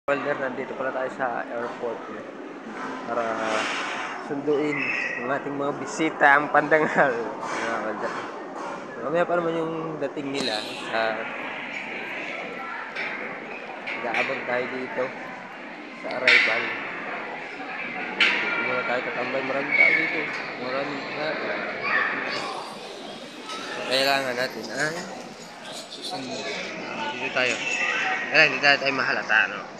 Welder, nandito pala tayo sa airport para sunduin ang ating mga bisita ang pandangal. Welder. Mamaya pa naman yung dating nila sa nag-aabang tayo dito sa arrival. Dito muna tayo tatambay. Maraming tao dito. Maraming tao. Kailangan natin ay susunod. Dito tayo. Kailangan hindi tayo mahalata, no?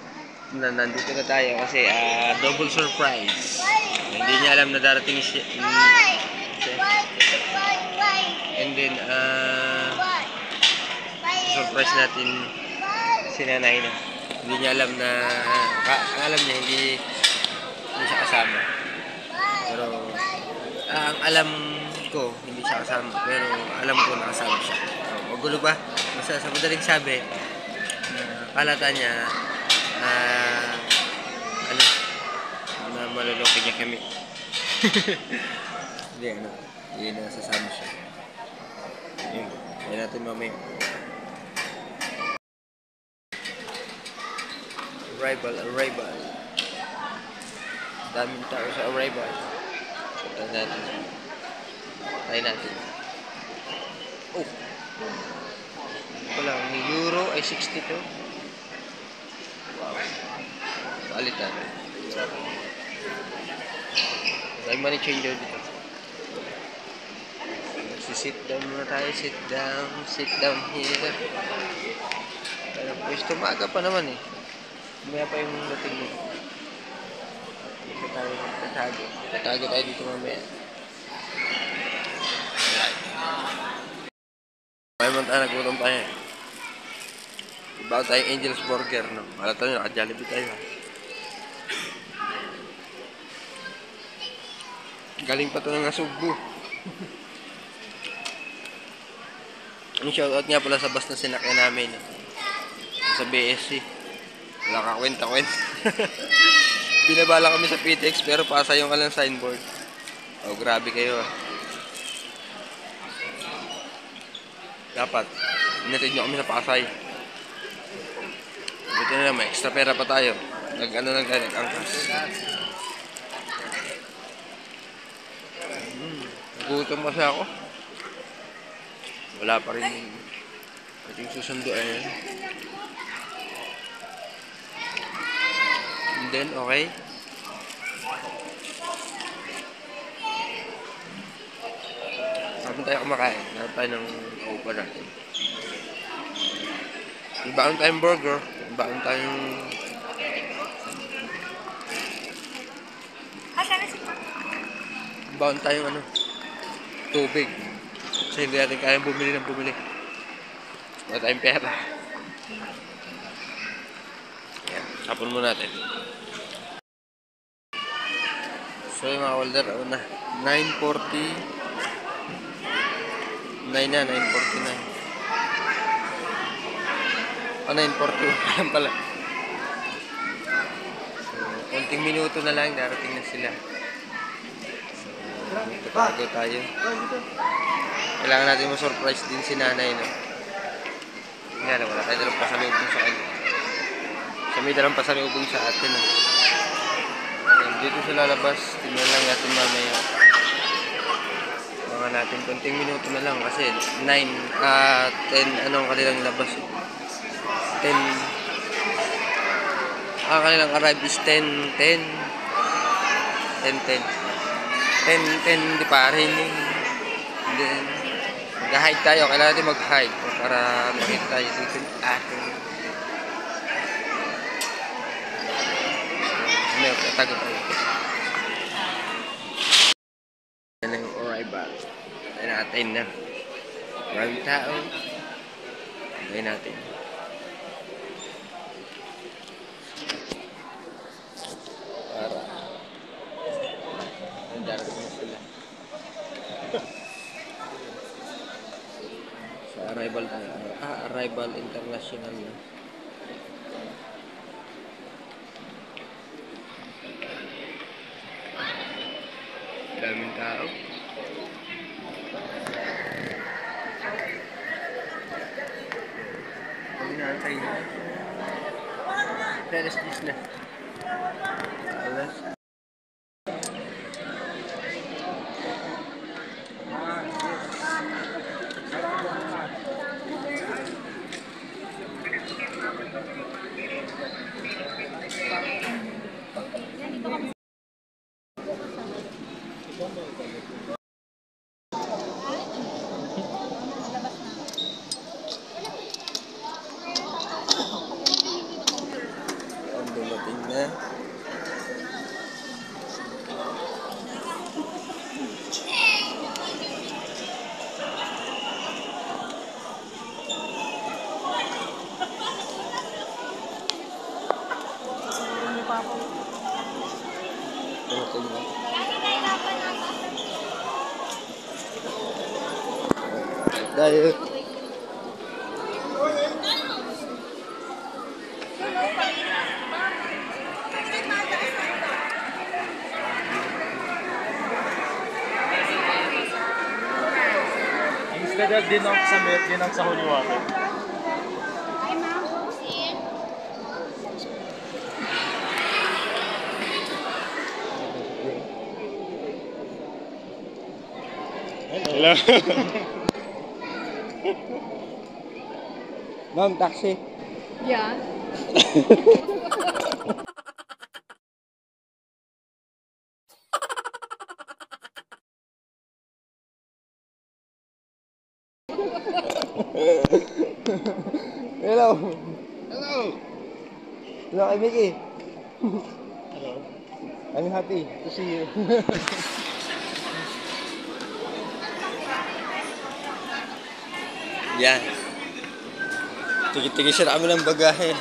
Nandito na tayo kasi double surprise. Hindi niya alam na darating siya. And then surprise natin si nanay na. Hindi niya alam na alam niya hindi siya kasama. Pero ang alam ko hindi siya kasama, pero alam ko nakasama siya. So, magulo ba? Basta sa madaling sabi, kalata niya na maluloko niya kami. Hindi, hindi na sasama siya. Yun, kaya natin mamaya. Arrival. Daming tao sa arrival. Punta natin. Try natin. Oh! Wala, ni euro ay 62. Wow. Palitan. May money changer dito. Sit down muna tayo. Sit down here. Pero pwesto maaga pa naman eh. Mamaya pa yung dating dito. Dito tayo tatago. Tatago tayo dito mamaya. May mga nagutom tayo eh. Iba tayong Angel's Burger, no? Malata nyo, naka-Jollibee tayo ha. Galing pa ito ng Nasugbu. Ang shoutout nga pala sa bus na sinakyan namin. Sa BSC. Wala ka kwenta-kwenta. Binabala kami sa PTX pero pasa yung kalang signboard. Oh, grabe kayo ah. Dapat, inatid nyo kami sa Pasay. Buti na lang, may extra pera pa tayo. Nag-angkas. Gutom kasi ako. Wala pa rin yung susunduin. And then, okay. Saan tayo kumakain? Saan tayo ng upa natin? Ibaon tayong burger. Ibaon tayong ibaon tayong tubig. Kasi hindi natin kayang bumili. Wala tayong pera. Ayan, tapon mo natin. So yung mga welder, 9:40 na, 9:49. 9:41 pala. So, konting minuto na lang, darating na sila. So, tatago tayo. Kailangan natin ma-surprise din si nanay, no? Nga lang, wala tayo dalang pasalubong sa kanya. So, may dalang pasalubong sa atin, no? Dito sa lalabas, tingnan lang natin mamaya. Mga natin, konting minuto na lang kasi 10, anong kanilang labas? 10, kanilang arrive is 10, di pa rin yung then mag-hide tayo, kailangan natin mag-hide para makita tayo dito atin. May tatago tayo. Yan ang arrival. Tayo natin na maraming tao. Tayo natin. Para nandarating na sila. Sa arrival tayo. Arrival international na. Daming tao. Ang inaantay na. alas 10 na. Alas. Ang dumating na. Dumating na. Dahil Instead of dinong sa milk, dinong sa holy water. hello. Ma'am, taxi. Yeah. Hello. Hello. Hello, kay Mickey. Hello. I'm happy to see you. Yan. Tigil-tigil siya kami ng bagahe.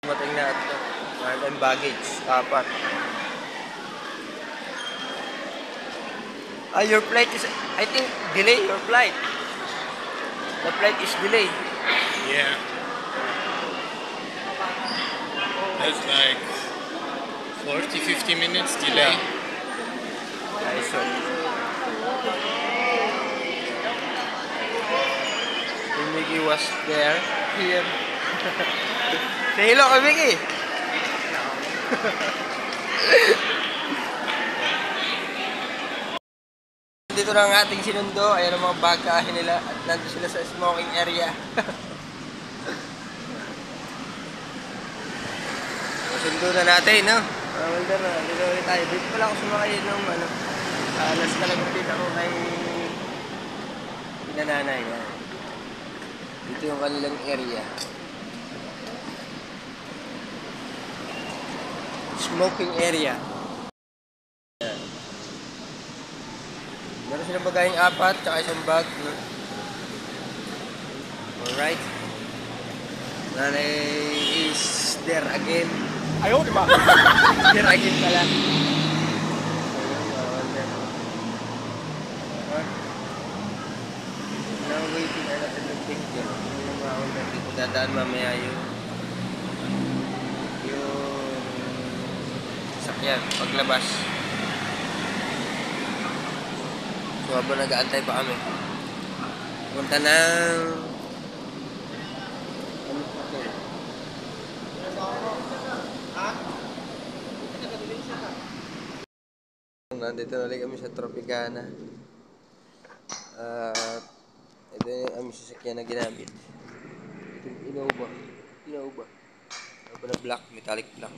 Dumating na ito. Ang baggage. Apat. Your flight is, I think, delay your flight. The flight is delayed. Yeah. That's like 40-50 minutes delay. I saw. When Mickey was there, here. Say hello kay Mickey. Dito na ang ating sinundo. Ayan ang mga bagahe nila. At nandun sila sa smoking area. Sundo na natin, no? Wala na. Dito ulit tayo. Dito pala ako sumakay nung last talaga dito ako kay pinananay. Dito yung kanilang area. Smoking area. Meron silang bagayeng apat, tsaka isang bag. No? Alright. Nanay is there again. Ayaw, di ba? There again pala. Now waiting na natin ng picture. Yung mga order dito dadaan mamaya yung sakyan paglabas. So habang nag-aantay pa kami, punta ng nandito na ulit kami sa Tropicana. At ito yung aming sasakyan na ginamit. Ito yung Innova. Innova na black, metallic black.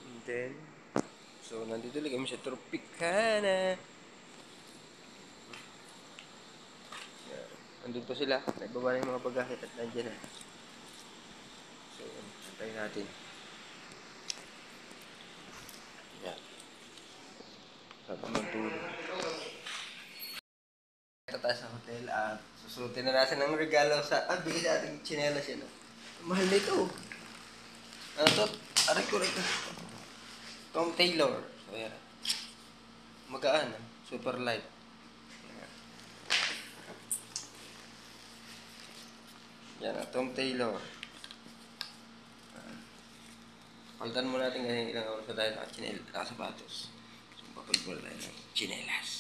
And then, so nandito ulit kami sa Tropicana. Nandun pa sila. Nagbaba na yung mga bagahe at nandiyan na. So, antayin natin. Yan. Sarap magtulog. Ito tayo sa hotel at susutin na natin ng regalo sa... bigyan natin tsinelas yan. Mahal nito. Ano to? Aray ko. Tom Taylor. So, yan. Magaan. Super light. Yan. Tom Taylor. Palitan mo natin kasi ilang oras na tayo naka-sapatos. So, papagpula tayo ng chinelas.